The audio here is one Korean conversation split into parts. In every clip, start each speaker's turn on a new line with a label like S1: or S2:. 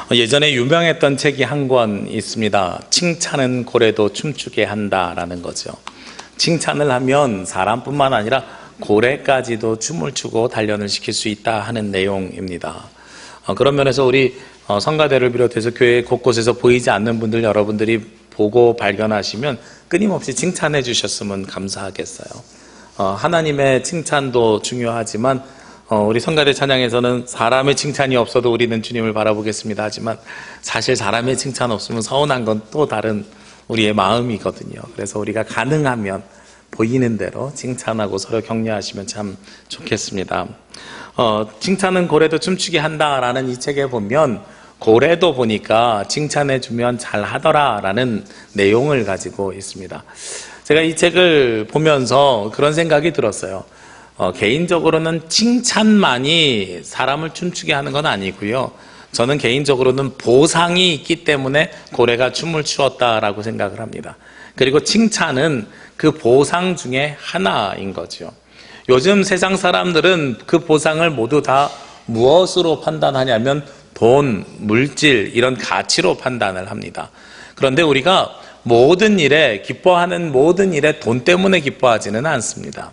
S1: 예전에 유명했던 책이 한 권 있습니다. 칭찬은 고래도 춤추게 한다라는 거죠. 칭찬을 하면 사람뿐만 아니라 고래까지도 춤을 추고 단련을 시킬 수 있다 하는 내용입니다. 그런 면에서 우리 성가대를 비롯해서 교회 곳곳에서 보이지 않는 분들 여러분들이 보고 발견하시면 끊임없이 칭찬해 주셨으면 감사하겠어요. 하나님의 칭찬도 중요하지만 우리 성가대 찬양에서는 사람의 칭찬이 없어도 우리는 주님을 바라보겠습니다 하지만 사실 사람의 칭찬 없으면 서운한 건 또 다른 우리의 마음이거든요. 그래서 우리가 가능하면 보이는 대로 칭찬하고 서로 격려하시면 참 좋겠습니다. 칭찬은 고래도 춤추게 한다라는 이 책에 보면 고래도 보니까 칭찬해주면 잘하더라라는 내용을 가지고 있습니다. 제가 이 책을 보면서 그런 생각이 들었어요. 개인적으로는 칭찬만이 사람을 춤추게 하는 건 아니고요. 저는 개인적으로는 보상이 있기 때문에 고래가 춤을 추었다라고 생각을 합니다. 그리고 칭찬은 그 보상 중에 하나인 거죠. 요즘 세상 사람들은 그 보상을 모두 다 무엇으로 판단하냐면 돈, 물질 이런 가치로 판단을 합니다. 그런데 우리가 모든 일에 기뻐하는 모든 일에 돈 때문에 기뻐하지는 않습니다.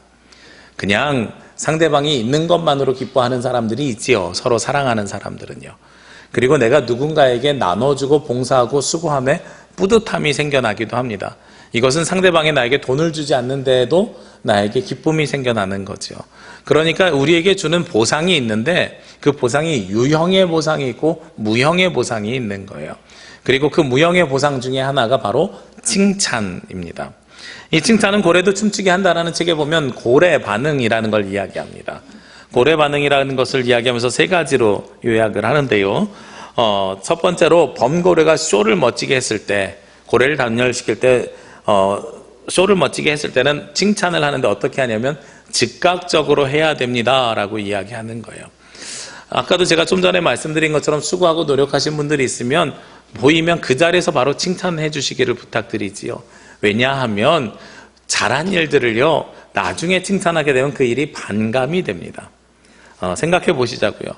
S1: 그냥 상대방이 있는 것만으로 기뻐하는 사람들이 있지요. 서로 사랑하는 사람들은요. 그리고 내가 누군가에게 나눠주고 봉사하고 수고함에 뿌듯함이 생겨나기도 합니다. 이것은 상대방이 나에게 돈을 주지 않는데도 나에게 기쁨이 생겨나는 거죠. 그러니까 우리에게 주는 보상이 있는데 그 보상이 유형의 보상이 있고 무형의 보상이 있는 거예요. 그리고 그 무형의 보상 중에 하나가 바로 칭찬입니다. 이 칭찬은 고래도 춤추게 한다라는 책에 보면 고래 반응이라는 걸 이야기합니다. 고래 반응이라는 것을 이야기하면서 세 가지로 요약을 하는데요. 첫 번째로 범고래가 쇼를 멋지게 했을 때, 고래를 단열시킬 때 쇼를 멋지게 했을 때는 칭찬을 하는데 어떻게 하냐면 즉각적으로 해야 됩니다 라고 이야기하는 거예요. 아까도 제가 좀 전에 말씀드린 것처럼 수고하고 노력하신 분들이 있으면 보이면 그 자리에서 바로 칭찬해 주시기를 부탁드리지요. 왜냐하면 잘한 일들을요 나중에 칭찬하게 되면 그 일이 반감이 됩니다. 생각해 보시자고요.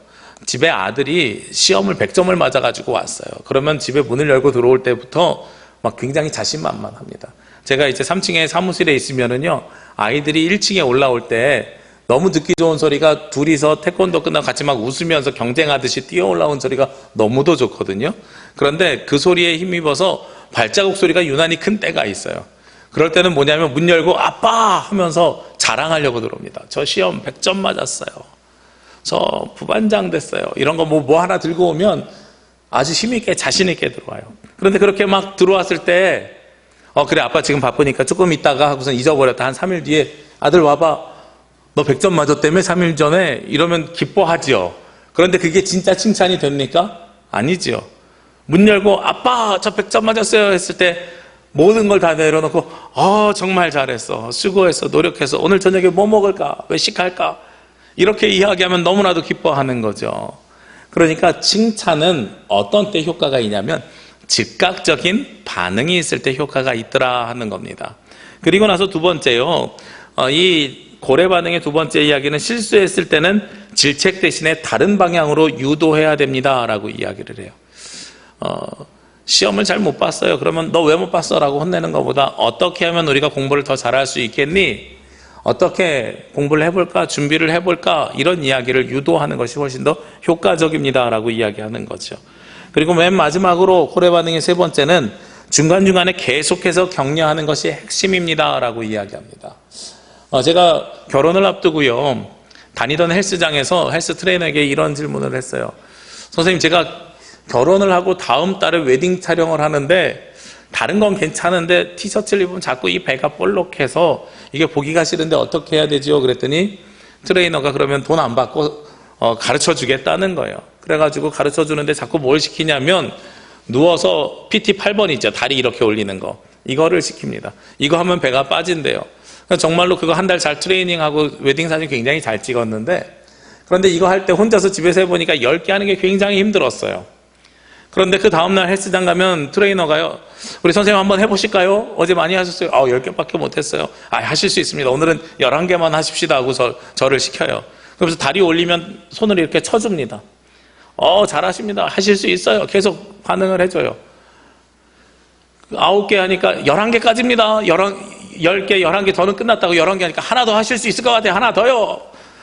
S1: 집에 아들이 시험을 100점을 맞아가지고 왔어요. 그러면 집에 문을 열고 들어올 때부터 막 굉장히 자신만만합니다. 제가 이제 3층에 사무실에 있으면은요 아이들이 1층에 올라올 때 너무 듣기 좋은 소리가 둘이서 태권도 끝나고 같이 막 웃으면서 경쟁하듯이 뛰어 올라온 소리가 너무도 좋거든요. 그런데 그 소리에 힘입어서 발자국 소리가 유난히 큰 때가 있어요. 그럴 때는 뭐냐면 문 열고 아빠 하면서 자랑하려고 들어옵니다. 저 시험 100점 맞았어요. 저 부반장 됐어요. 이런 거 뭐 하나 들고 오면 아주 힘있게 자신있게 들어와요. 그런데 그렇게 막 들어왔을 때 그래 아빠 지금 바쁘니까 조금 있다가 하고서 잊어버렸다. 한 3일 뒤에 아들 와봐. 너 100점 맞았다며 3일 전에? 이러면 기뻐하지요. 그런데 그게 진짜 칭찬이 됩니까? 아니지요. 문 열고 아빠 저 100점 맞았어요 했을 때 모든 걸 다 내려놓고 정말 잘했어. 수고했어. 노력해서 오늘 저녁에 뭐 먹을까? 외식할까? 이렇게 이야기하면 너무나도 기뻐하는 거죠. 그러니까 칭찬은 어떤 때 효과가 있냐면 즉각적인 반응이 있을 때 효과가 있더라 하는 겁니다. 그리고 나서 두 번째요. 이 고래 반응의 두 번째 이야기는 실수했을 때는 질책 대신에 다른 방향으로 유도해야 됩니다 라고 이야기를 해요. 시험을 잘 못 봤어요. 그러면 너 왜 못 봤어? 라고 혼내는 것보다 어떻게 하면 우리가 공부를 더 잘할 수 있겠니? 어떻게 공부를 해볼까? 준비를 해볼까? 이런 이야기를 유도하는 것이 훨씬 더 효과적입니다 라고 이야기하는 거죠. 그리고 맨 마지막으로 고래 반응의 세 번째는 중간중간에 계속해서 격려하는 것이 핵심입니다 라고 이야기합니다. 제가 결혼을 앞두고요 다니던 헬스장에서 헬스 트레이너에게 이런 질문을 했어요. 선생님, 제가 결혼을 하고 다음 달에 웨딩 촬영을 하는데 다른 건 괜찮은데 티셔츠를 입으면 자꾸 이 배가 볼록해서 이게 보기가 싫은데 어떻게 해야 되지요? 그랬더니 트레이너가 그러면 돈 안 받고 가르쳐 주겠다는 거예요. 그래가지고 가르쳐 주는데 자꾸 뭘 시키냐면 누워서 PT 8번 있죠. 다리 이렇게 올리는 거. 이거를 시킵니다. 이거 하면 배가 빠진대요. 정말로 그거 한 달 잘 트레이닝하고 웨딩 사진 굉장히 잘 찍었는데 그런데 이거 할 때 혼자서 집에서 해보니까 10개 하는 게 굉장히 힘들었어요. 그런데 그 다음날 헬스장 가면 트레이너가요 우리 선생님 한번 해보실까요? 어제 많이 하셨어요? 10개밖에 못했어요. 하실 수 있습니다. 오늘은 11개만 하십시다 하고 저를 시켜요. 그래서 다리 올리면 손을 이렇게 쳐줍니다. 잘하십니다. 하실 수 있어요. 계속 반응을 해줘요. 9개 하니까 11개까지입니다. 10개, 11개 더는 끝났다고 11개 하니까 하나 더 하실 수 있을 것 같아요. 하나 더요.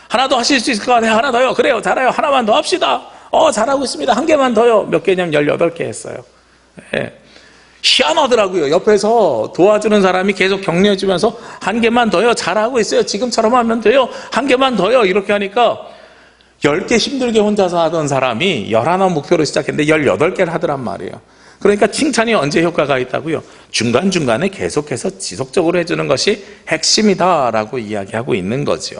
S1: 하나 더 하실 수 있을 것 같아요. 하나 더요. 그래요. 잘해요. 하나만 더 합시다. 잘하고 있습니다. 한 개만 더요. 몇 개냐면 18개 했어요. 예. 희한하더라고요. 옆에서 도와주는 사람이 계속 격려해주면서 한 개만 더요. 잘하고 있어요. 지금처럼 하면 돼요. 한 개만 더요. 이렇게 하니까 10개 힘들게 혼자서 하던 사람이 11 목표로 시작했는데 18개를 하더란 말이에요. 그러니까 칭찬이 언제 효과가 있다고요? 중간중간에 계속해서 지속적으로 해주는 것이 핵심이다라고 이야기하고 있는 거죠.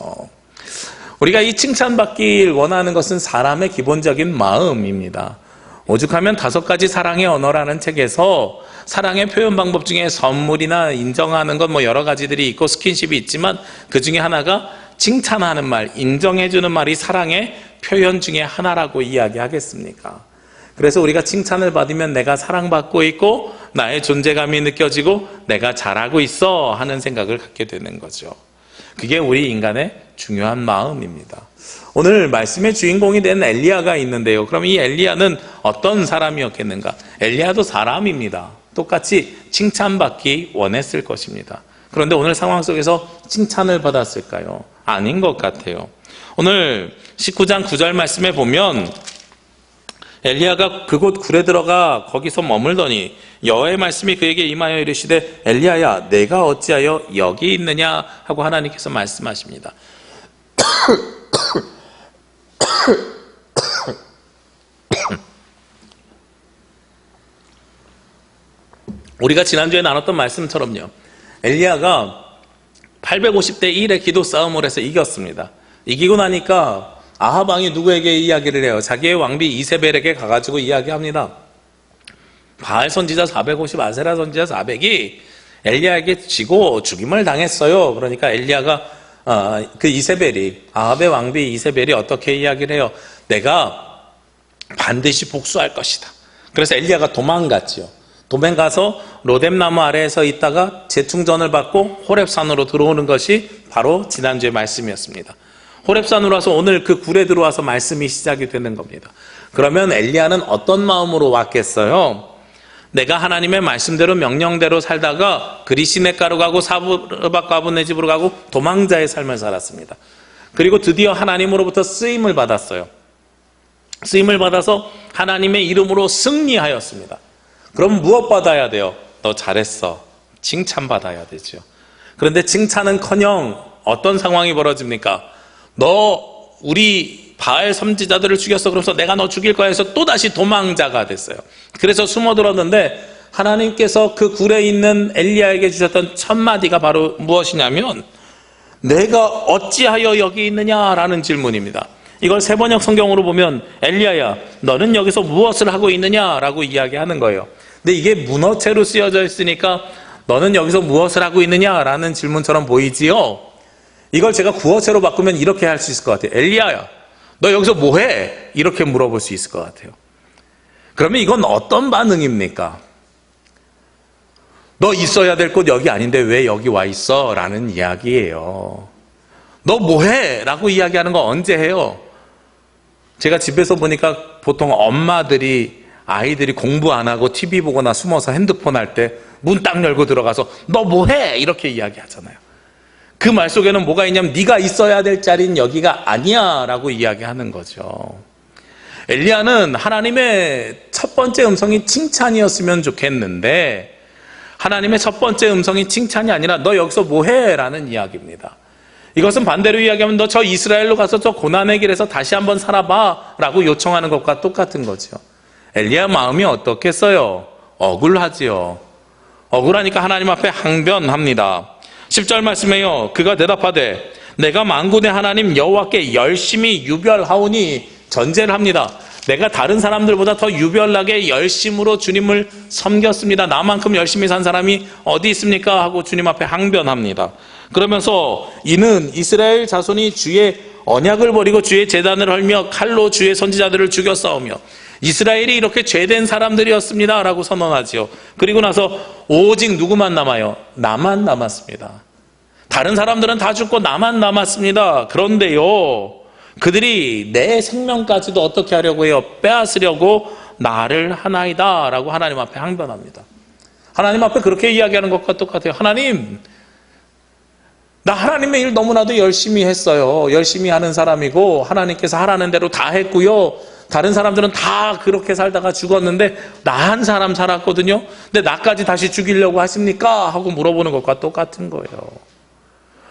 S1: 우리가 이 칭찬받길 원하는 것은 사람의 기본적인 마음입니다. 오죽하면 5가지 사랑의 언어라는 책에서 사랑의 표현 방법 중에 선물이나 인정하는 건 여러 가지들이 있고 스킨십이 있지만 그 중에 하나가 칭찬하는 말, 인정해주는 말이 사랑의 표현 중에 하나라고 이야기하겠습니까? 그래서 우리가 칭찬을 받으면 내가 사랑받고 있고 나의 존재감이 느껴지고 내가 잘하고 있어 하는 생각을 갖게 되는 거죠. 그게 우리 인간의 중요한 마음입니다. 오늘 말씀의 주인공이 된 엘리야가 있는데요. 그럼 이 엘리야는 어떤 사람이었겠는가? 엘리야도 사람입니다. 똑같이 칭찬받기 원했을 것입니다. 그런데 오늘 상황 속에서 칭찬을 받았을까요? 아닌 것 같아요. 오늘 19장 9절 말씀에 보면 엘리야가 그곳 굴에 들어가 거기서 머물더니 여호와의 말씀이 그에게 임하여 이르시되 엘리야야 내가 어찌하여 여기 있느냐 하고 하나님께서 말씀하십니다. 우리가 지난주에 나눴던 말씀처럼요, 엘리야가 850대 1의 기도 싸움을 해서 이겼습니다. 이기고 나니까 아합 왕이 누구에게 이야기를 해요? 자기의 왕비 이세벨에게 가가지고 이야기합니다. 바알 선지자 450, 아세라 선지자 400이 엘리야에게 지고 죽임을 당했어요. 그러니까 엘리야가 그 이세벨이, 아합의 왕비 이세벨이 어떻게 이야기를 해요? 내가 반드시 복수할 것이다. 그래서 엘리야가 도망갔지요. 도망가서 로뎀나무 아래에서 있다가 재충전을 받고 호렙산으로 들어오는 것이 바로 지난주의 말씀이었습니다. 호렙산으로 와서 오늘 그 굴에 들어와서 말씀이 시작이 되는 겁니다. 그러면 엘리야는 어떤 마음으로 왔겠어요? 내가 하나님의 말씀대로 명령대로 살다가 그리시네가로 가고 사르밧 과부네 집으로 가고 도망자의 삶을 살았습니다. 그리고 드디어 하나님으로부터 쓰임을 받았어요. 쓰임을 받아서 하나님의 이름으로 승리하였습니다. 그럼 무엇 받아야 돼요? 너 잘했어. 칭찬받아야 되죠. 그런데 칭찬은커녕 어떤 상황이 벌어집니까? 너 우리 바알 선지자들을 죽였어. 그래서 내가 너 죽일 거야 해서 또다시 도망자가 됐어요. 그래서 숨어들었는데 하나님께서 그 굴에 있는 엘리야에게 주셨던 첫 마디가 바로 무엇이냐면 내가 어찌하여 여기 있느냐라는 질문입니다. 이걸 세번역 성경으로 보면 엘리야야 너는 여기서 무엇을 하고 있느냐라고 이야기하는 거예요. 근데 이게 문어체로 쓰여져 있으니까 너는 여기서 무엇을 하고 있느냐라는 질문처럼 보이지요. 이걸 제가 구어체로 바꾸면 이렇게 할 수 있을 것 같아요. 엘리야야 너 여기서 뭐해? 이렇게 물어볼 수 있을 것 같아요. 그러면 이건 어떤 반응입니까? 너 있어야 될 곳 여기 아닌데 왜 여기 와 있어? 라는 이야기예요. 너 뭐해? 라고 이야기하는 거 언제 해요? 제가 집에서 보니까 보통 엄마들이 아이들이 공부 안 하고 TV 보거나 숨어서 핸드폰 할 때 문 딱 열고 들어가서 너 뭐해? 이렇게 이야기하잖아요. 그 말 속에는 뭐가 있냐면 네가 있어야 될 자리는 여기가 아니야 라고 이야기하는 거죠. 엘리야는 하나님의 첫 번째 음성이 칭찬이었으면 좋겠는데 하나님의 첫 번째 음성이 칭찬이 아니라 너 여기서 뭐해? 라는 이야기입니다. 이것은 반대로 이야기하면 너 저 이스라엘로 가서 저 고난의 길에서 다시 한번 살아봐 라고 요청하는 것과 똑같은 거죠. 엘리야 마음이 어떻겠어요? 억울하지요. 억울하니까 하나님 앞에 항변합니다. 10절 말씀에요. 그가 대답하되 내가 만군의 하나님 여호와께 열심히 유별하오니 전제를 합니다. 내가 다른 사람들보다 더 유별나게 열심으로 주님을 섬겼습니다. 나만큼 열심히 산 사람이 어디 있습니까? 하고 주님 앞에 항변합니다. 그러면서 이는 이스라엘 자손이 주의 언약을 버리고 주의 제단을 헐며 칼로 주의 선지자들을 죽여 싸우며 이스라엘이 이렇게 죄된 사람들이었습니다 라고 선언하지요. 그리고 나서 오직 누구만 남아요? 나만 남았습니다. 다른 사람들은 다 죽고 나만 남았습니다. 그런데요 그들이 내 생명까지도 어떻게 하려고 해요? 빼앗으려고 나를 하나이다 라고 하나님 앞에 항변합니다. 하나님 앞에 그렇게 이야기하는 것과 똑같아요. 하나님, 나 하나님의 일 너무나도 열심히 했어요. 열심히 하는 사람이고 하나님께서 하라는 대로 다 했고요. 다른 사람들은 다 그렇게 살다가 죽었는데 나 한 사람 살았거든요. 근데 나까지 다시 죽이려고 하십니까? 하고 물어보는 것과 똑같은 거예요.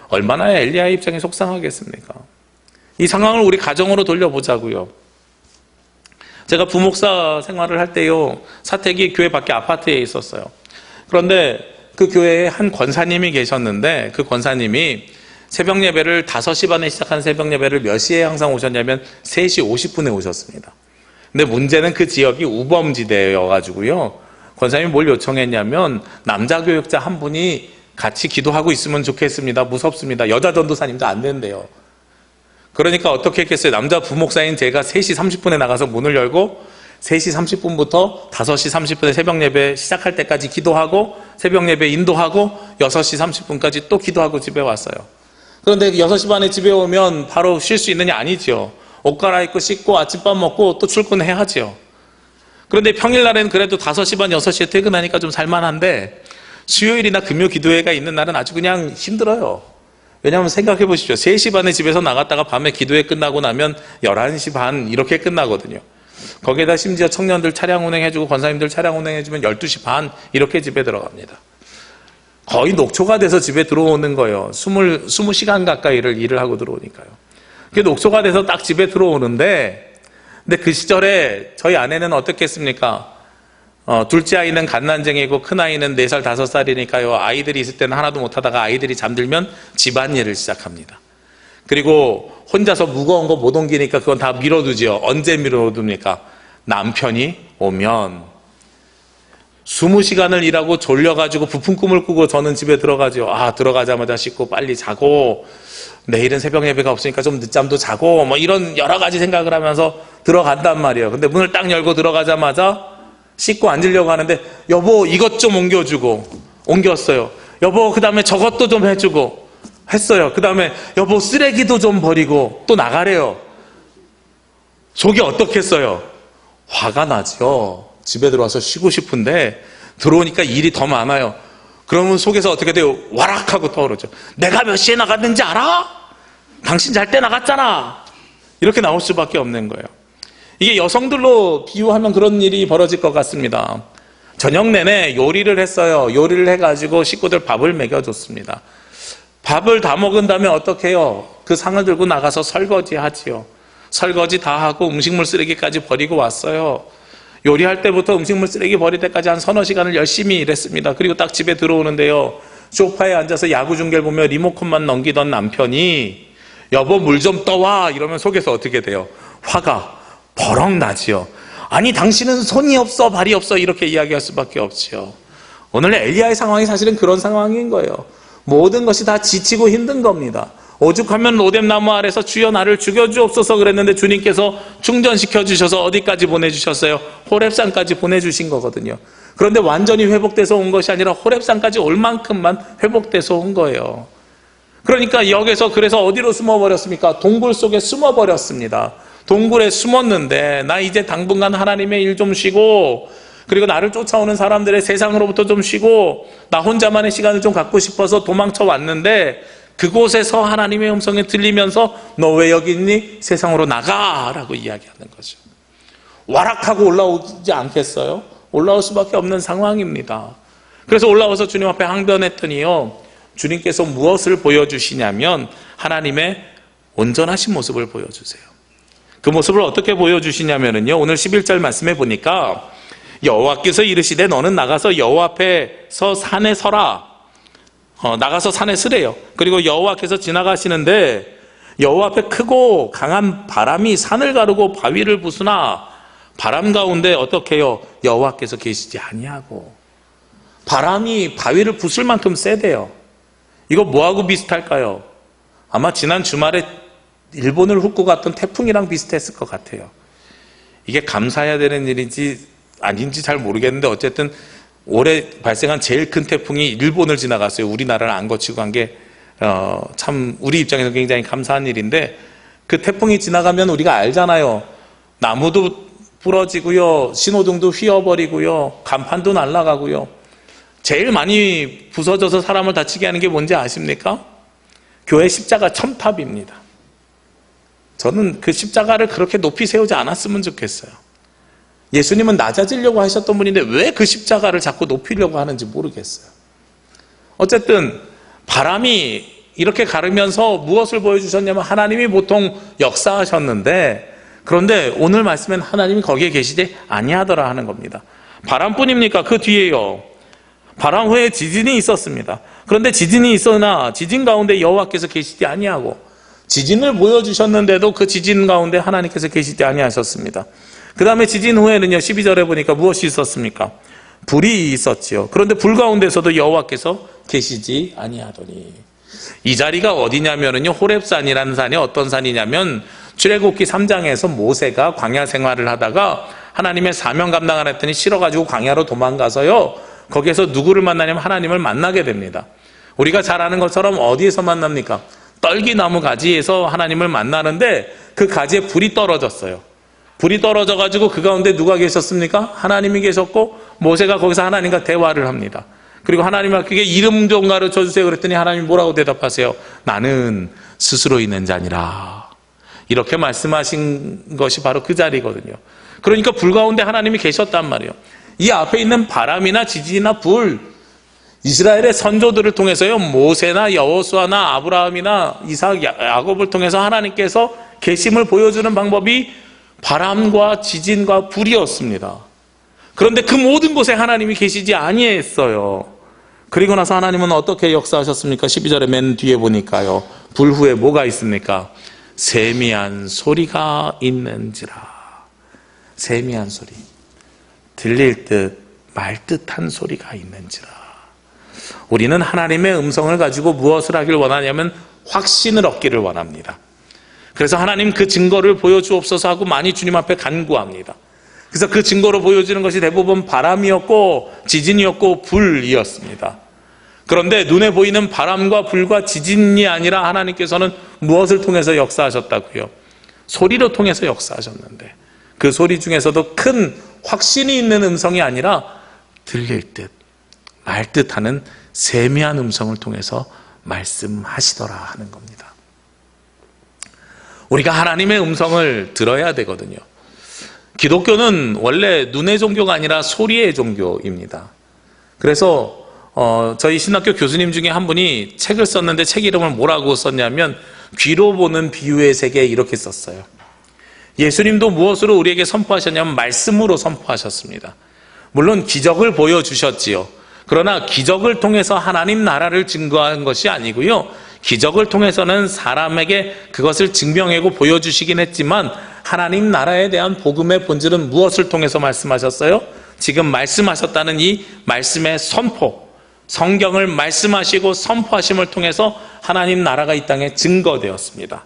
S1: 얼마나 엘리야의 입장이 속상하겠습니까? 이 상황을 우리 가정으로 돌려보자고요. 제가 부목사 생활을 할 때요, 사택이 교회 밖에 아파트에 있었어요. 그런데 그 교회에 한 권사님이 계셨는데 그 권사님이 새벽 예배를 5시 반에 시작한 새벽 예배를 몇 시에 항상 오셨냐면 3시 50분에 오셨습니다. 근데 문제는 그 지역이 우범지대여가지고요, 권사님이 뭘 요청했냐면 남자 교육자 한 분이 같이 기도하고 있으면 좋겠습니다. 무섭습니다. 여자 전도사님도 안 된대요. 그러니까 어떻게 했겠어요? 남자 부목사인 제가 3시 30분에 나가서 문을 열고 3시 30분부터 5시 30분에 새벽 예배 시작할 때까지 기도하고 새벽 예배 인도하고 6시 30분까지 또 기도하고 집에 왔어요. 그런데 6시 반에 집에 오면 바로 쉴 수 있느냐? 아니죠. 옷 갈아입고 씻고 아침밥 먹고 또 출근해야죠. 그런데 평일날에는 그래도 5시 반, 6시에 퇴근하니까 좀 살만한데 수요일이나 금요 기도회가 있는 날은 아주 그냥 힘들어요. 왜냐하면 생각해 보십시오. 3시 반에 집에서 나갔다가 밤에 기도회 끝나고 나면 11시 반 이렇게 끝나거든요. 거기에다 심지어 청년들 차량 운행해주고 권사님들 차량 운행해주면 12시 반 이렇게 집에 들어갑니다. 거의 녹초가 돼서 집에 들어오는 거예요. 20시간 가까이를 일을 하고 들어오니까요. 그게 녹초가 돼서 딱 집에 들어오는데, 근데 그 시절에 저희 아내는 어떻겠습니까? 둘째 아이는 갓난쟁이고 큰 아이는 4살, 5살이니까요. 아이들이 있을 때는 하나도 못하다가 아이들이 잠들면 집안일을 시작합니다. 그리고 혼자서 무거운 거 못 옮기니까 그건 다 밀어두죠. 언제 밀어둡니까? 남편이 오면 20시간을 일하고 졸려가지고 부푼 꿈을 꾸고 저는 집에 들어가죠. 들어가자마자 씻고 빨리 자고 내일은 새벽 예배가 없으니까 좀 늦잠도 자고 뭐 이런 여러 가지 생각을 하면서 들어간단 말이에요. 근데 문을 딱 열고 들어가자마자 씻고 앉으려고 하는데 여보 이것 좀 옮겨주고 옮겼어요. 여보 그 다음에 저것도 좀 해주고 했어요. 그 다음에 여보 쓰레기도 좀 버리고 또 나가래요. 속이 어떻겠어요? 화가 나죠. 집에 들어와서 쉬고 싶은데 들어오니까 일이 더 많아요. 그러면 속에서 어떻게 돼요? 와락하고 떠오르죠. 내가 몇 시에 나갔는지 알아? 당신 잘 때 나갔잖아. 이렇게 나올 수밖에 없는 거예요. 이게 여성들로 비유하면 그런 일이 벌어질 것 같습니다. 저녁 내내 요리를 했어요. 요리를 해가지고 식구들 밥을 먹여줬습니다. 밥을 다 먹은 다음에 어떻게 해요? 그 상을 들고 나가서 설거지 하지요. 설거지 다 하고 음식물 쓰레기까지 버리고 왔어요. 요리할 때부터 음식물 쓰레기 버릴 때까지 한 서너 시간을 열심히 일했습니다. 그리고 딱 집에 들어오는데요, 소파에 앉아서 야구 중계를 보며 리모컨만 넘기던 남편이 여보 물 좀 떠와 이러면 속에서 어떻게 돼요? 화가 버럭 나지요. 아니 당신은 손이 없어 발이 없어 이렇게 이야기할 수밖에 없지요. 오늘 엘리야의 상황이 사실은 그런 상황인 거예요. 모든 것이 다 지치고 힘든 겁니다. 오죽하면 로뎀나무 아래서 주여 나를 죽여주옵소서 그랬는데 주님께서 충전시켜 주셔서 어디까지 보내주셨어요? 호렙산까지 보내주신 거거든요. 그런데 완전히 회복돼서 온 것이 아니라 호렙산까지 올 만큼만 회복돼서 온 거예요. 그러니까 여기서 그래서 어디로 숨어버렸습니까? 동굴 속에 숨어버렸습니다. 동굴에 숨었는데 나 이제 당분간 하나님의 일 좀 쉬고 그리고 나를 쫓아오는 사람들의 세상으로부터 좀 쉬고 나 혼자만의 시간을 좀 갖고 싶어서 도망쳐 왔는데 그곳에서 하나님의 음성이 들리면서 너 왜 여기 있니? 세상으로 나가라고 이야기하는 거죠. 와락하고 올라오지 않겠어요? 올라올 수밖에 없는 상황입니다. 그래서 올라와서 주님 앞에 항변했더니요, 주님께서 무엇을 보여주시냐면 하나님의 온전하신 모습을 보여주세요. 그 모습을 어떻게 보여주시냐면요, 오늘 11절 말씀에 보니까 여호와께서 이르시되 너는 나가서 여호와 앞에서 산에 서라. 나가서 산에 서래요. 그리고 여호와께서 지나가시는데 여호와 앞에 크고 강한 바람이 산을 가르고 바위를 부수나 바람 가운데 어떻게 해요? 여호와께서 계시지 아니하고. 바람이 바위를 부술 만큼 세대요. 이거 뭐하고 비슷할까요? 아마 지난 주말에 일본을 훑고 갔던 태풍이랑 비슷했을 것 같아요. 이게 감사해야 되는 일인지 아닌지 잘 모르겠는데 어쨌든 올해 발생한 제일 큰 태풍이 일본을 지나갔어요. 우리나라를 안 거치고 간 게 참 우리 입장에서 굉장히 감사한 일인데 그 태풍이 지나가면 우리가 알잖아요. 나무도 부러지고요, 신호등도 휘어버리고요, 간판도 날아가고요. 제일 많이 부서져서 사람을 다치게 하는 게 뭔지 아십니까? 교회 십자가 첨탑입니다. 저는 그 십자가를 그렇게 높이 세우지 않았으면 좋겠어요. 예수님은 낮아지려고 하셨던 분인데 왜 그 십자가를 자꾸 높이려고 하는지 모르겠어요. 어쨌든 바람이 이렇게 가르면서 무엇을 보여주셨냐면 하나님이 보통 역사하셨는데, 그런데 오늘 말씀엔 하나님이 거기에 계시지 아니하더라 하는 겁니다. 바람뿐입니까? 그 뒤에요, 바람 후에 지진이 있었습니다. 그런데 지진이 있으나 지진 가운데 여호와께서 계시지 아니하고, 지진을 보여주셨는데도 그 지진 가운데 하나님께서 계시지 아니하셨습니다. 그 다음에 지진 후에는요, 12절에 보니까 무엇이 있었습니까? 불이 있었지요. 그런데 불 가운데서도 여호와께서 계시지 아니하더니. 이 자리가 어디냐면요, 호렙산이라는 산이 어떤 산이냐면, 출애굽기 3장에서 모세가 광야 생활을 하다가 하나님의 사명 감당 안 했더니 싫어가지고 광야로 도망가서요, 거기에서 누구를 만나냐면 하나님을 만나게 됩니다. 우리가 잘 아는 것처럼 어디에서 만납니까? 떨기나무 가지에서 하나님을 만나는데 그 가지에 불이 떨어졌어요. 불이 떨어져가지고 그 가운데 누가 계셨습니까? 하나님이 계셨고, 모세가 거기서 하나님과 대화를 합니다. 그리고 하나님과 그게 이름 좀 가르쳐 주세요 그랬더니 하나님이 뭐라고 대답하세요? 나는 스스로 있는 자니라. 이렇게 말씀하신 것이 바로 그 자리거든요. 그러니까 불 가운데 하나님이 계셨단 말이에요. 이 앞에 있는 바람이나 지진이나 불, 이스라엘의 선조들을 통해서요, 모세나 여호수아나 아브라함이나 이삭, 야곱을 통해서 하나님께서 계심을 보여주는 방법이 바람과 지진과 불이었습니다. 그런데 그 모든 곳에 하나님이 계시지 아니했어요. 그리고 나서 하나님은 어떻게 역사하셨습니까? 12절에 맨 뒤에 보니까요, 불 후에 뭐가 있습니까? 세미한 소리가 있는지라. 세미한 소리, 들릴 듯 말 듯한 소리가 있는지라. 우리는 하나님의 음성을 가지고 무엇을 하길 원하냐면 확신을 얻기를 원합니다. 그래서 하나님 그 증거를 보여주옵소서 하고 많이 주님 앞에 간구합니다. 그래서 그 증거로 보여주는 것이 대부분 바람이었고 지진이었고 불이었습니다. 그런데 눈에 보이는 바람과 불과 지진이 아니라 하나님께서는 무엇을 통해서 역사하셨다고요? 소리로 통해서 역사하셨는데, 그 소리 중에서도 큰 확신이 있는 음성이 아니라 들릴 듯 말 듯하는 세미한 음성을 통해서 말씀하시더라 하는 겁니다. 우리가 하나님의 음성을 들어야 되거든요. 기독교는 원래 눈의 종교가 아니라 소리의 종교입니다. 그래서 저희 신학교 교수님 중에 한 분이 책을 썼는데 책 이름을 뭐라고 썼냐면 귀로 보는 비유의 세계, 이렇게 썼어요. 예수님도 무엇으로 우리에게 선포하셨냐면 말씀으로 선포하셨습니다. 물론 기적을 보여주셨지요. 그러나 기적을 통해서 하나님 나라를 증거한 것이 아니고요, 기적을 통해서는 사람에게 그것을 증명하고 보여주시긴 했지만 하나님 나라에 대한 복음의 본질은 무엇을 통해서 말씀하셨어요? 지금 말씀하셨다는 이 말씀의 선포, 성경을 말씀하시고 선포하심을 통해서 하나님 나라가 이 땅에 증거되었습니다.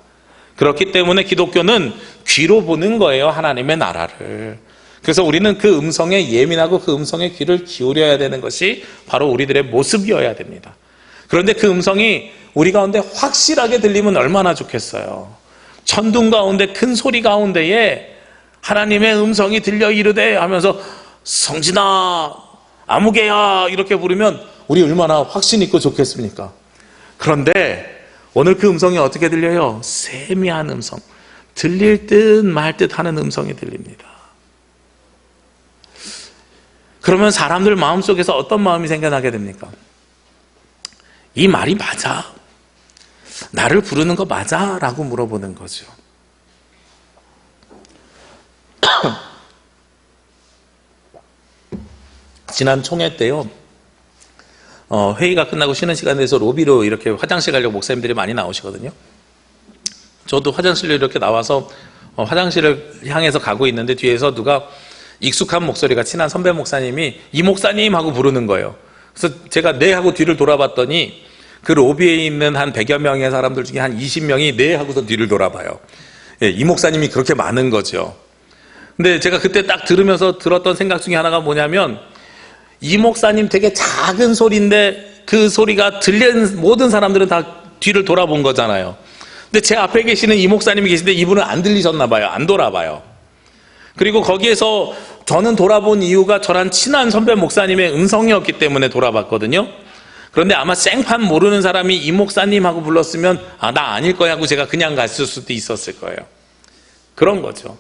S1: 그렇기 때문에 기독교는 귀로 보는 거예요, 하나님의 나라를. 그래서 우리는 그 음성에 예민하고 그 음성에 귀를 기울여야 되는 것이 바로 우리들의 모습이어야 됩니다. 그런데 그 음성이 우리 가운데 확실하게 들리면 얼마나 좋겠어요. 천둥 가운데 큰 소리 가운데에 하나님의 음성이 들려 이르되 하면서 성진아 아무개야 이렇게 부르면 우리 얼마나 확신 있고 좋겠습니까? 그런데 오늘 그 음성이 어떻게 들려요? 세미한 음성, 들릴 듯 말 듯 하는 음성이 들립니다. 그러면 사람들 마음속에서 어떤 마음이 생겨나게 됩니까? 이 말이 맞아? 나를 부르는 거 맞아? 라고 물어보는 거죠. 지난 총회 때요, 회의가 끝나고 쉬는 시간에 대해서 로비로 이렇게 화장실 가려고 목사님들이 많이 나오시거든요. 저도 화장실로 이렇게 나와서 화장실을 향해서 가고 있는데 뒤에서 누가 익숙한 목소리가 친한 선배 목사님이 이 목사님 하고 부르는 거예요. 그래서 제가 네 하고 뒤를 돌아봤더니 그 로비에 있는 한 100여 명의 사람들 중에 한 20명이 네 하고서 뒤를 돌아봐요. 예, 이 목사님이 그렇게 많은 거죠. 근데 제가 그때 딱 들으면서 들었던 생각 중에 하나가 뭐냐면, 이 목사님 되게 작은 소리인데 그 소리가 들린 모든 사람들은 다 뒤를 돌아본 거잖아요. 근데 제 앞에 계시는 이 목사님이 계신데 이분은 안 들리셨나 봐요. 안 돌아봐요. 그리고 거기에서 저는 돌아본 이유가 저랑 친한 선배 목사님의 음성이었기 때문에 돌아봤거든요. 그런데 아마 생판 모르는 사람이 이 목사님하고 불렀으면 나 아닐 거야 하고 제가 그냥 갔을 수도 있었을 거예요. 그런 거죠.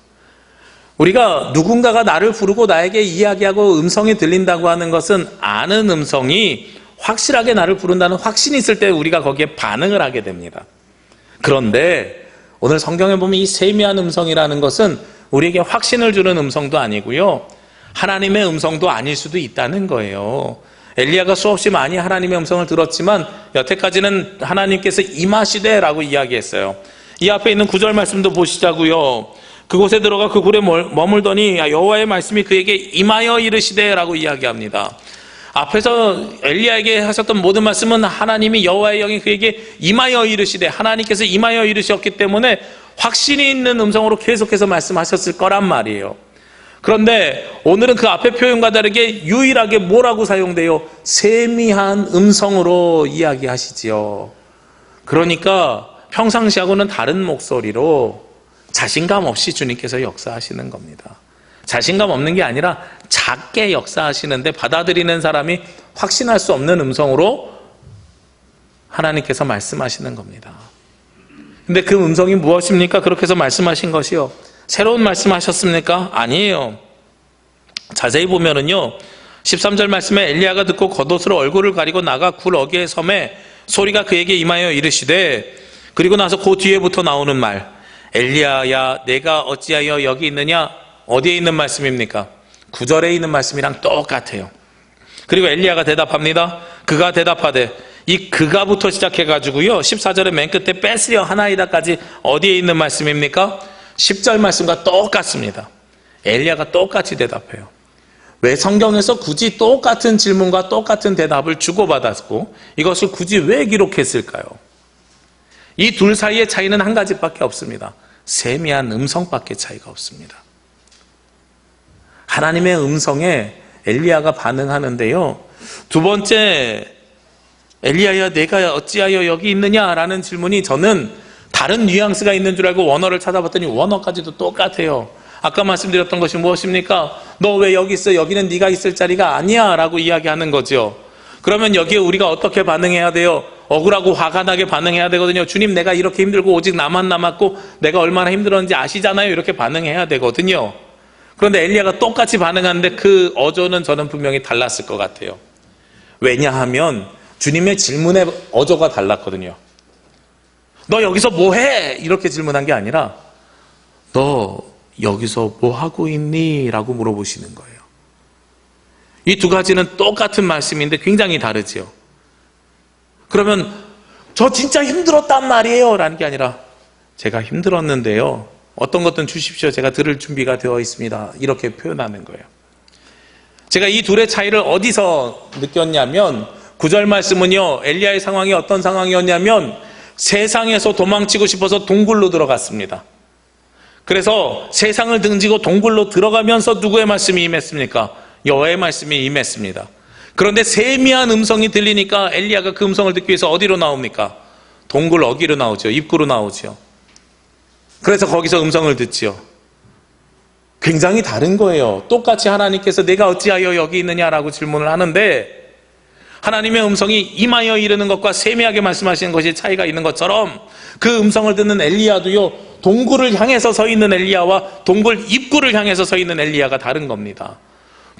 S1: 우리가 누군가가 나를 부르고 나에게 이야기하고 음성이 들린다고 하는 것은 아는 음성이 확실하게 나를 부른다는 확신이 있을 때 우리가 거기에 반응을 하게 됩니다. 그런데 오늘 성경에 보면 이 세미한 음성이라는 것은 우리에게 확신을 주는 음성도 아니고요, 하나님의 음성도 아닐 수도 있다는 거예요. 엘리야가 수없이 많이 하나님의 음성을 들었지만 여태까지는 하나님께서 임하시되라고 이야기했어요. 이 앞에 있는 9절 말씀도 보시자고요. 그곳에 들어가 그 굴에 머물더니 여호와의 말씀이 그에게 임하여 이르시되라고 이야기합니다. 앞에서 엘리야에게 하셨던 모든 말씀은 하나님이 여호와의 영이 그에게 임하여 이르시되, 하나님께서 임하여 이르셨기 때문에 확신이 있는 음성으로 계속해서 말씀하셨을 거란 말이에요. 그런데 오늘은 그 앞에 표현과 다르게 유일하게 뭐라고 사용돼요? 세미한 음성으로 이야기하시지요. 그러니까 평상시하고는 다른 목소리로 자신감 없이 주님께서 역사하시는 겁니다. 자신감 없는 게 아니라 작게 역사하시는데 받아들이는 사람이 확신할 수 없는 음성으로 하나님께서 말씀하시는 겁니다. 근데 그 음성이 무엇입니까? 그렇게 해서 말씀하신 것이요, 새로운 말씀하셨습니까? 아니에요. 자세히 보면은요, 13절 말씀에 엘리야가 듣고 겉옷으로 얼굴을 가리고 나가 굴 어귀에 섬에 소리가 그에게 임하여 이르시되, 그리고 나서 그 뒤에부터 나오는 말, 엘리야야 내가 어찌하여 여기 있느냐? 어디에 있는 말씀입니까? 9절에 있는 말씀이랑 똑같아요. 그리고 엘리야가 대답합니다. 그가 대답하되, 이 그가부터 시작해가지고요, 14절에 맨 끝에 뺏으려 하나이다까지 어디에 있는 말씀입니까? 10절 말씀과 똑같습니다. 엘리야가 똑같이 대답해요. 왜 성경에서 굳이 똑같은 질문과 똑같은 대답을 주고받았고 이것을 굳이 왜 기록했을까요? 이 둘 사이의 차이는 한 가지밖에 없습니다. 세미한 음성밖에 차이가 없습니다. 하나님의 음성에 엘리야가 반응하는데요, 두 번째 엘리야야 내가 어찌하여 여기 있느냐라는 질문이 저는 다른 뉘앙스가 있는 줄 알고 원어를 찾아봤더니 원어까지도 똑같아요. 아까 말씀드렸던 것이 무엇입니까? 너 왜 여기 있어? 여기는 네가 있을 자리가 아니야 라고 이야기하는 거죠. 그러면 여기에 우리가 어떻게 반응해야 돼요? 억울하고 화가 나게 반응해야 되거든요. 주님, 내가 이렇게 힘들고 오직 나만 남았고 내가 얼마나 힘들었는지 아시잖아요. 이렇게 반응해야 되거든요. 그런데 엘리야가 똑같이 반응하는데 그 어조는 저는 분명히 달랐을 것 같아요. 왜냐하면 주님의 질문의 어조가 달랐거든요. 너 여기서 뭐해? 이렇게 질문한 게 아니라 너 여기서 뭐하고 있니? 라고 물어보시는 거예요. 이 두 가지는 똑같은 말씀인데 굉장히 다르죠. 그러면 저 진짜 힘들었단 말이에요 라는 게 아니라 제가 힘들었는데요, 어떤 것든 주십시오, 제가 들을 준비가 되어 있습니다, 이렇게 표현하는 거예요. 제가 이 둘의 차이를 어디서 느꼈냐면 9절 말씀은요, 엘리야의 상황이 어떤 상황이었냐면 세상에서 도망치고 싶어서 동굴로 들어갔습니다. 그래서 세상을 등지고 동굴로 들어가면서 누구의 말씀이 임했습니까? 여호와의 말씀이 임했습니다. 그런데 세미한 음성이 들리니까 엘리야가 그 음성을 듣기 위해서 어디로 나옵니까? 동굴 어귀로 나오죠. 입구로 나오죠. 그래서 거기서 음성을 듣지요. 굉장히 다른 거예요. 똑같이 하나님께서 내가 어찌하여 여기 있느냐라고 질문을 하는데 하나님의 음성이 임하여 이르는 것과 세미하게 말씀하시는 것이 차이가 있는 것처럼 그 음성을 듣는 엘리야도요, 동굴을 향해서 서 있는 엘리야와 동굴 입구를 향해서 서 있는 엘리야가 다른 겁니다.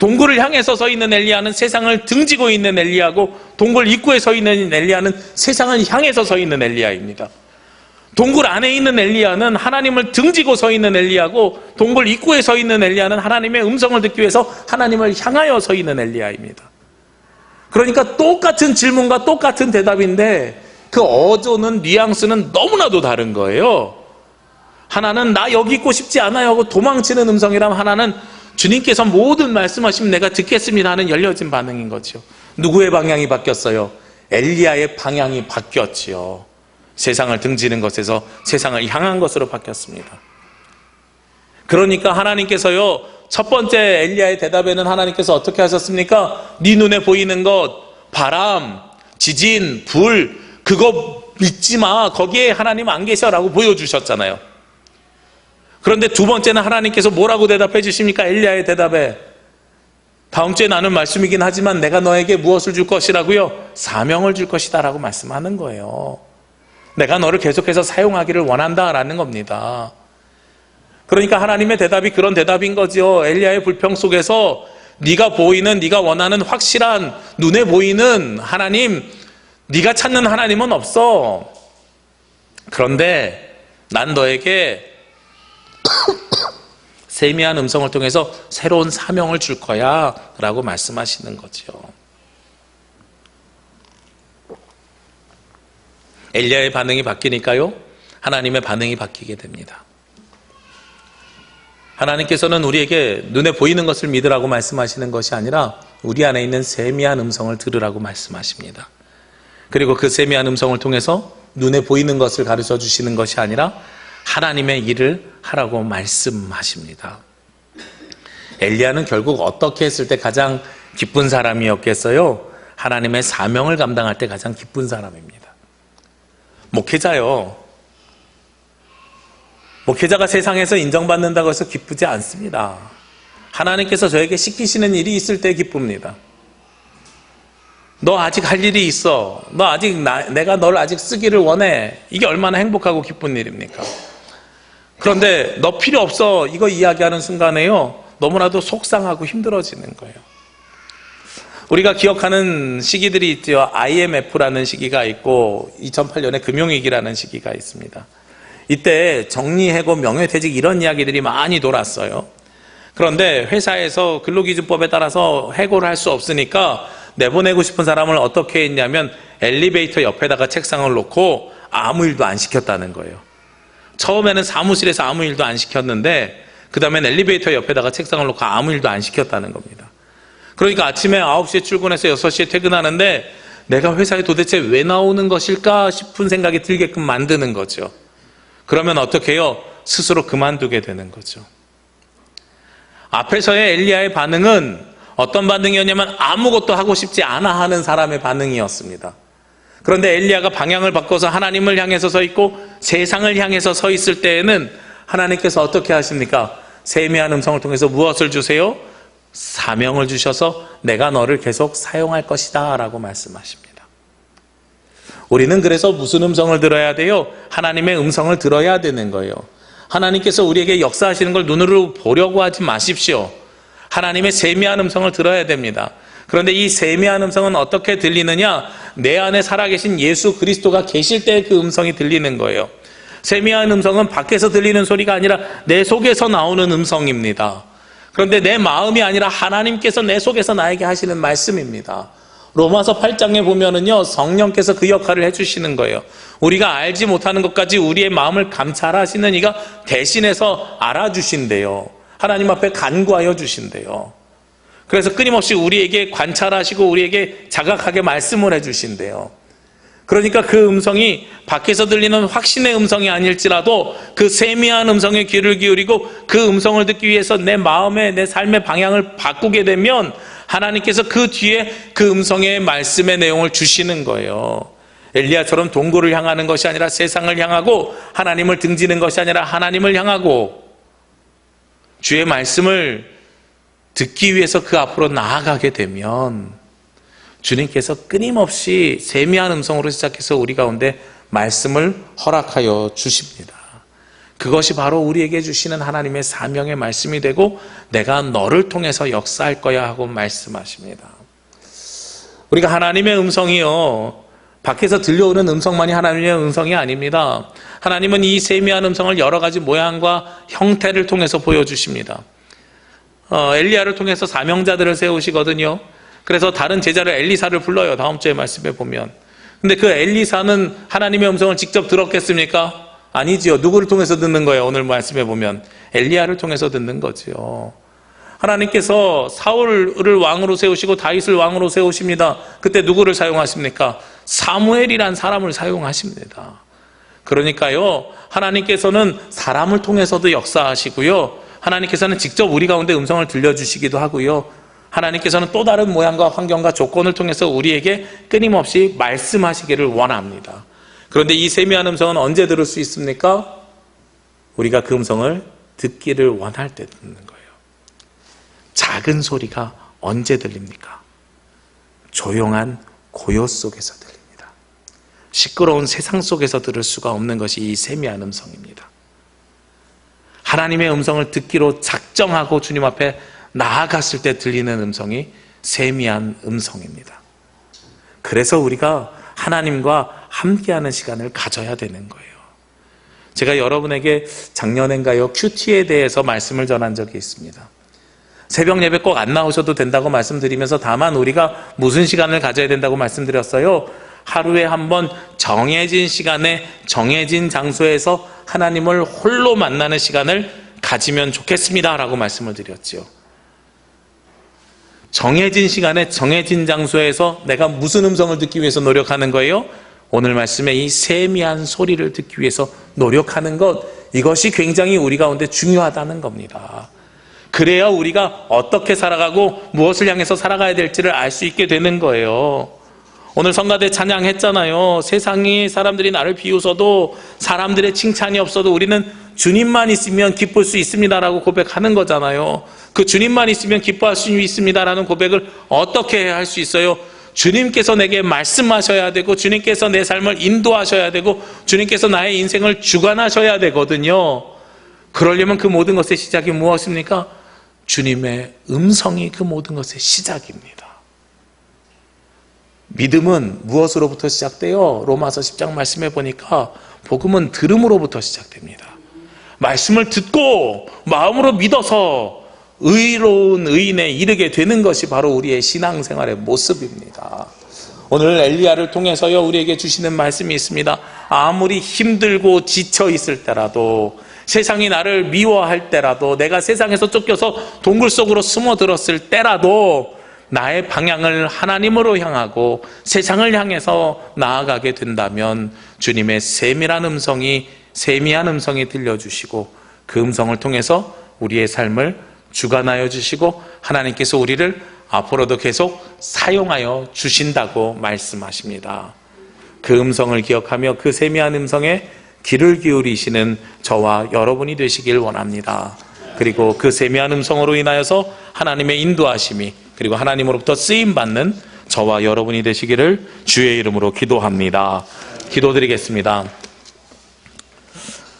S1: 동굴을 향해서 서 있는 엘리야는 세상을 등지고 있는 엘리야고 동굴 입구에 서 있는 엘리야는 세상을 향해서 서 있는 엘리야입니다. 동굴 안에 있는 엘리야는 하나님을 등지고 서 있는 엘리야고 동굴 입구에 서 있는 엘리야는 하나님의 음성을 듣기 위해서 하나님을 향하여 서 있는 엘리야입니다. 그러니까 똑같은 질문과 똑같은 대답인데 그 어조는, 뉘앙스는 너무나도 다른 거예요. 하나는 나 여기 있고 싶지 않아요 하고 도망치는 음성이라면 하나는 주님께서 모든 말씀하시면 내가 듣겠습니다 하는 열려진 반응인 거죠. 누구의 방향이 바뀌었어요? 엘리야의 방향이 바뀌었지요. 세상을 등지는 것에서 세상을 향한 것으로 바뀌었습니다. 그러니까 하나님께서요, 첫 번째 엘리야의 대답에는 하나님께서 어떻게 하셨습니까? 네 눈에 보이는 것, 바람, 지진, 불, 그거 믿지 마. 거기에 하나님 안 계셔라고 보여주셨잖아요. 그런데 두 번째는 하나님께서 뭐라고 대답해 주십니까? 엘리야의 대답에 다음 주에 나눈 말씀이긴 하지만 내가 너에게 무엇을 줄 것이라고요? 사명을 줄 것이다 라고 말씀하는 거예요. 내가 너를 계속해서 사용하기를 원한다라는 겁니다. 그러니까 하나님의 대답이 그런 대답인 거죠. 엘리야의 불평 속에서 네가 보이는, 네가 원하는 확실한 눈에 보이는 하나님, 네가 찾는 하나님은 없어. 그런데 난 너에게 세미한 음성을 통해서 새로운 사명을 줄 거야 라고 말씀하시는 거죠. 엘리야의 반응이 바뀌니까요, 하나님의 반응이 바뀌게 됩니다. 하나님께서는 우리에게 눈에 보이는 것을 믿으라고 말씀하시는 것이 아니라 우리 안에 있는 세미한 음성을 들으라고 말씀하십니다. 그리고 그 세미한 음성을 통해서 눈에 보이는 것을 가르쳐 주시는 것이 아니라 하나님의 일을 하라고 말씀하십니다. 엘리야는 결국 어떻게 했을 때 가장 기쁜 사람이었겠어요? 하나님의 사명을 감당할 때 가장 기쁜 사람입니다. 목회자요. 목회자가 세상에서 인정받는다고 해서 기쁘지 않습니다. 하나님께서 저에게 시키시는 일이 있을 때 기쁩니다. 너 아직 할 일이 있어. 너 아직 내가 널 아직 쓰기를 원해. 이게 얼마나 행복하고 기쁜 일입니까? 그런데 너 필요 없어. 이거 이야기하는 순간에요, 너무나도 속상하고 힘들어지는 거예요. 우리가 기억하는 시기들이 있죠. IMF라는 시기가 있고 2008년에 금융위기라는 시기가 있습니다. 이때 정리해고, 명예퇴직 이런 이야기들이 많이 돌았어요. 그런데 회사에서 근로기준법에 따라서 해고를 할 수 없으니까 내보내고 싶은 사람을 어떻게 했냐면 엘리베이터 옆에다가 책상을 놓고 아무 일도 안 시켰다는 거예요. 처음에는 사무실에서 아무 일도 안 시켰는데 그 다음엔 엘리베이터 옆에다가 책상을 놓고 아무 일도 안 시켰다는 겁니다. 그러니까 아침에 9시에 출근해서 6시에 퇴근하는데 내가 회사에 도대체 왜 나오는 것일까 싶은 생각이 들게끔 만드는 거죠. 그러면 어떻게 해요? 스스로 그만두게 되는 거죠. 앞에서의 엘리야의 반응은 어떤 반응이었냐면 아무것도 하고 싶지 않아 하는 사람의 반응이었습니다. 그런데 엘리야가 방향을 바꿔서 하나님을 향해서 서 있고 세상을 향해서 서 있을 때에는 하나님께서 어떻게 하십니까? 세미한 음성을 통해서 무엇을 주세요? 사명을 주셔서 내가 너를 계속 사용할 것이다 라고 말씀하십니다. 우리는 그래서 무슨 음성을 들어야 돼요? 하나님의 음성을 들어야 되는 거예요. 하나님께서 우리에게 역사하시는 걸 눈으로 보려고 하지 마십시오. 하나님의 세미한 음성을 들어야 됩니다. 그런데 이 세미한 음성은 어떻게 들리느냐? 내 안에 살아계신 예수 그리스도가 계실 때 그 음성이 들리는 거예요. 세미한 음성은 밖에서 들리는 소리가 아니라 내 속에서 나오는 음성입니다. 그런데 내 마음이 아니라 하나님께서 내 속에서 나에게 하시는 말씀입니다. 로마서 8장에 보면은요, 성령께서 그 역할을 해주시는 거예요. 우리가 알지 못하는 것까지 우리의 마음을 감찰하시는 이가 대신해서 알아주신대요. 하나님 앞에 간구하여 주신대요. 그래서 끊임없이 우리에게 관찰하시고 우리에게 자각하게 말씀을 해주신대요. 그러니까 그 음성이 밖에서 들리는 확신의 음성이 아닐지라도 그 세미한 음성에 귀를 기울이고 그 음성을 듣기 위해서 내 마음의, 내 삶의 방향을 바꾸게 되면 하나님께서 그 뒤에 그 음성의 말씀의 내용을 주시는 거예요. 엘리야처럼 동굴을 향하는 것이 아니라 세상을 향하고 하나님을 등지는 것이 아니라 하나님을 향하고 주의 말씀을 듣기 위해서 그 앞으로 나아가게 되면 주님께서 끊임없이 세미한 음성으로 시작해서 우리 가운데 말씀을 허락하여 주십니다. 그것이 바로 우리에게 주시는 하나님의 사명의 말씀이 되고 내가 너를 통해서 역사할 거야 하고 말씀하십니다. 우리가 하나님의 음성이요, 밖에서 들려오는 음성만이 하나님의 음성이 아닙니다. 하나님은 이 세미한 음성을 여러 가지 모양과 형태를 통해서 보여주십니다. 엘리야를 통해서 사명자들을 세우시거든요. 그래서 다른 제자를 엘리사를 불러요. 다음 주에 말씀해 보면. 근데 그 엘리사는 하나님의 음성을 직접 들었겠습니까? 아니지요. 누구를 통해서 듣는 거예요? 오늘 말씀해 보면 엘리야를 통해서 듣는 거지요. 하나님께서 사울을 왕으로 세우시고 다윗을 왕으로 세우십니다. 그때 누구를 사용하십니까? 사무엘이란 사람을 사용하십니다. 그러니까요, 하나님께서는 사람을 통해서도 역사하시고요, 하나님께서는 직접 우리 가운데 음성을 들려주시기도 하고요, 하나님께서는 또 다른 모양과 환경과 조건을 통해서 우리에게 끊임없이 말씀하시기를 원합니다. 그런데 이 세미한 음성은 언제 들을 수 있습니까? 우리가 그 음성을 듣기를 원할 때 듣는 거예요. 작은 소리가 언제 들립니까? 조용한 고요 속에서 들립니다. 시끄러운 세상 속에서 들을 수가 없는 것이 이 세미한 음성입니다. 하나님의 음성을 듣기로 작정하고 주님 앞에 나아갔을 때 들리는 음성이 세미한 음성입니다. 그래서 우리가 하나님과 함께하는 시간을 가져야 되는 거예요. 제가 여러분에게 작년엔가요, 큐티에 대해서 말씀을 전한 적이 있습니다. 새벽 예배 꼭 안 나오셔도 된다고 말씀드리면서 다만 우리가 무슨 시간을 가져야 된다고 말씀드렸어요? 하루에 한 번 정해진 시간에 정해진 장소에서 하나님을 홀로 만나는 시간을 가지면 좋겠습니다 라고 말씀을 드렸죠. 정해진 시간에 정해진 장소에서 내가 무슨 음성을 듣기 위해서 노력하는 거예요? 오늘 말씀에 이 세미한 소리를 듣기 위해서 노력하는 것, 이것이 굉장히 우리 가운데 중요하다는 겁니다. 그래야 우리가 어떻게 살아가고 무엇을 향해서 살아가야 될지를 알 수 있게 되는 거예요. 오늘 성가대 찬양했잖아요. 세상이 사람들이 나를 비웃어도, 사람들의 칭찬이 없어도 우리는 주님만 있으면 기쁠 수 있습니다라고 고백하는 거잖아요. 그 주님만 있으면 기뻐할 수 있습니다라는 고백을 어떻게 해야 할 수 있어요? 주님께서 내게 말씀하셔야 되고, 주님께서 내 삶을 인도하셔야 되고, 주님께서 나의 인생을 주관하셔야 되거든요. 그러려면 그 모든 것의 시작이 무엇입니까? 주님의 음성이 그 모든 것의 시작입니다. 믿음은 무엇으로부터 시작돼요? 로마서 10장 말씀해 보니까 복음은 들음으로부터 시작됩니다. 말씀을 듣고 마음으로 믿어서 의로운 의인에 이르게 되는 것이 바로 우리의 신앙생활의 모습입니다. 오늘 엘리야를 통해서요, 우리에게 주시는 말씀이 있습니다. 아무리 힘들고 지쳐 있을 때라도, 세상이 나를 미워할 때라도, 내가 세상에서 쫓겨서 동굴 속으로 숨어들었을 때라도 나의 방향을 하나님으로 향하고 세상을 향해서 나아가게 된다면 주님의 세미한 음성이 들려주시고, 그 음성을 통해서 우리의 삶을 주관하여 주시고, 하나님께서 우리를 앞으로도 계속 사용하여 주신다고 말씀하십니다. 그 음성을 기억하며 그 세미한 음성에 귀를 기울이시는 저와 여러분이 되시길 원합니다. 그리고 그 세미한 음성으로 인하여서 하나님의 인도하심이, 그리고 하나님으로부터 쓰임받는 저와 여러분이 되시기를 주의 이름으로 기도합니다. 기도드리겠습니다.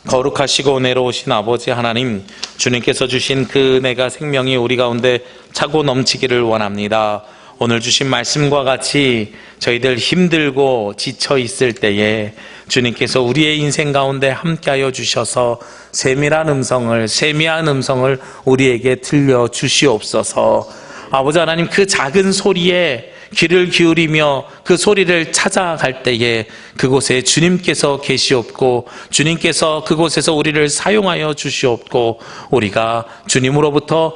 S1: 거룩하시고 은혜로우신 아버지 하나님, 주님께서 주신 그 은혜가 생명이 우리 가운데 차고 넘치기를 원합니다. 오늘 주신 말씀과 같이 저희들 힘들고 지쳐 있을 때에 주님께서 우리의 인생 가운데 함께하여 주셔서 세미한 음성을 우리에게 들려주시옵소서. 아버지 하나님, 그 작은 소리에 귀를 기울이며 그 소리를 찾아갈 때에 그곳에 주님께서 계시옵고, 주님께서 그곳에서 우리를 사용하여 주시옵고, 우리가 주님으로부터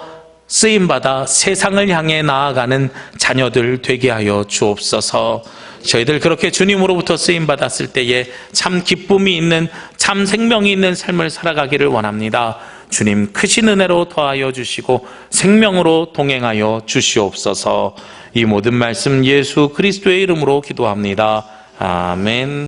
S1: 쓰임받아 세상을 향해 나아가는 자녀들 되게 하여 주옵소서. 저희들 그렇게 주님으로부터 쓰임받았을 때에 참 기쁨이 있는, 참 생명이 있는 삶을 살아가기를 원합니다. 주님 크신 은혜로 더하여 주시고 생명으로 동행하여 주시옵소서. 이 모든 말씀 예수 그리스도의 이름으로 기도합니다. 아멘.